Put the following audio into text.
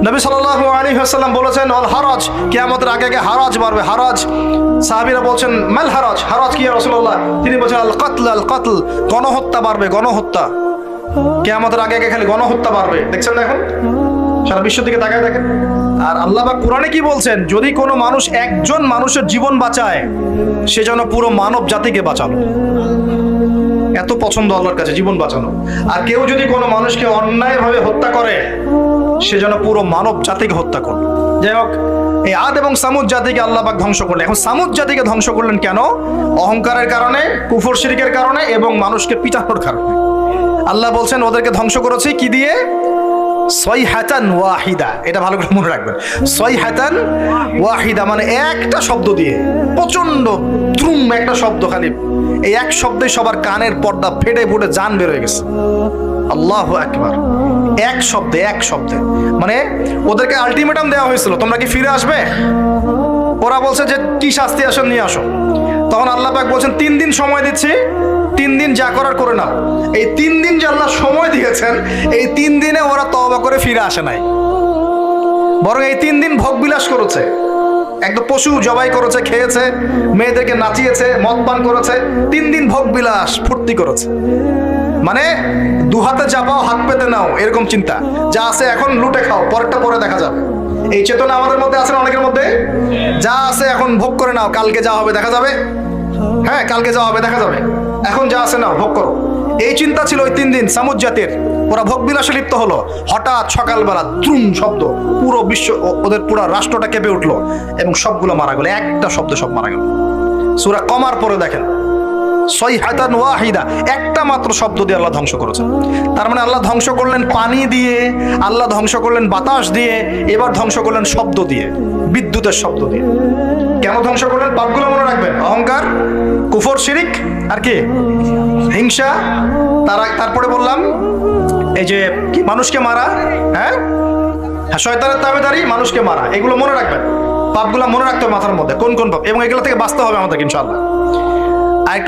নবী সাল্লাল্লাহু আলাইহি ওয়াসাল্লাম বলেছেন আল হারাজ, কিয়ামতের আগে আগে হারাজ বাড়বে। হারাজ, সাহাবীরা বলছেন মাল হারাজ, হারাজ কি ইয়া রাসূলুল্লাহ? তিনি বলেছেন আল কতল, গণহত্যা বাড়বে, গণহত্যা। কিয়ামতের আগে আগে খালি গণহত্যা বাড়বে। দেখছেন না এখন সারা বিশ্ব দিকে তাকায় দেখেন। আর আল্লাহ পাক কোরআনে কি বলছেন? যদি কোনো মানুষ একজন মানুষের জীবন বাঁচায়, সে যেন পুরো মানব জাতিকে বাঁচালো। এত পছন্দ আল্লাহর কাছে জীবন বাঁচানো। আর কেউ যদি কোনো মানুষকে অন্যায়ভাবে হত্যা করে, সে যেন পুরো মানব জাতিকে হত্যা করলো। যাই হোক, এই আদ এবং সামুদ জাতিকে আল্লাহ পাক ধ্বংস করলেন। এখন সামুদ জাতিকে ধ্বংস করলেন কেন? অহংকারের কারণে, কুফর শিরকের কারণে এবং মানুষকে পিটানোর কারণে। আল্লাহ বলছেন ওদেরকে ধ্বংস করেছি কি দিয়ে? সাইহাতান ওয়াহিদা। এটা ভালো করে মনে রাখবেন, সাইহাতান ওয়াহিদা মানে একটা শব্দ দিয়ে, প্রচন্ড দ্রুম একটা শব্দ, খালি এই এক শব্দে সবার কানের পর্দা ফেটে ফুটে জান বের হয়ে গেছে। আল্লাহু আকবার। এক শব্দে মানে ওদেরকে আলটিমেটাম দেওয়া হয়েছিল, তোমরা কি ফিরে আসবে? ওরা বলছে যে কি শাস্তি আসেন নিয়ে আসো। তখন আল্লাহ পাক বলছেন 3 দিন সময় দিচ্ছি, 3 দিন যা করার করে নাও। এই 3 দিন যে আল্লাহ সময় দিয়েছেন, এই 3 দিনে ওরা তওবা করে ফিরে আসে নাই, বরং এই 3 দিন ভোগ বিলাস করেছে। একদম পশু জবাই করেছে, খেয়েছে, মেয়েদেরকে নাচিয়েছে, মদ পান করেছে। 3 দিন ভোগ বিলাস ফুর্তি করেছে। মানে দু হাতে চাপাও হাত পেতে নাও, এরকম চিন্তা। যা আছে এখন লুটে খাও, পরেরটা পরে দেখা যাবে। এই চেতনা আমাদের মধ্যে আছে না অনেকের মধ্যে? যা আছে এখন ভোগ করে নাও, কালকে যা হবে দেখা যাবে। হ্যাঁ, কালকে যা হবে দেখা যাবে, এখন যা আছে নাও, ভোগ করো। এই চিন্তা ছিল ওই 3 দিন সামুদ জাতির। ওরা ভোগ বিলাসে লিপ্ত হলো। হঠাৎ সকালবেলা দ্রুম শব্দ, পুরো বিশ্ব, ওদের পুরো রাষ্ট্রটা কেঁপে উঠলো এবং সবগুলো মারা গেল। একটা শব্দ সব মারা গেল। সূরা কমার পরে দেখেন, সাইহাতান ওয়াহিদা, একটা মাত্র শব্দ দিয়ে আল্লাহ ধ্বংস করেছেন। তার মানে আল্লাহ ধ্বংস করলেন পানি দিয়ে, আল্লাহ ধ্বংস করলেন বাতাস দিয়ে, এবার ধ্বংস করলেন শব্দ দিয়ে, বিদ্যুতের শব্দ দিয়ে। কেন ধ্বংস করলেন? পাপগুলো মনে রাখবেন, অহংকার, কুফর, শিরিক, আর কি হিংসা। তারপরে বললাম এই যে কি মানুষকে মারা, হ্যাঁ, শয়তানের তাবেদারি, মানুষকে মারা, এগুলো মনে রাখবেন। পাপগুলো মনে রাখতে হবে মাথার মধ্যে, কোন কোন পাপ, এবং এগুলো থেকে বাঁচতে হবে আমাদের ইনশাআল্লাহ। আরেকটু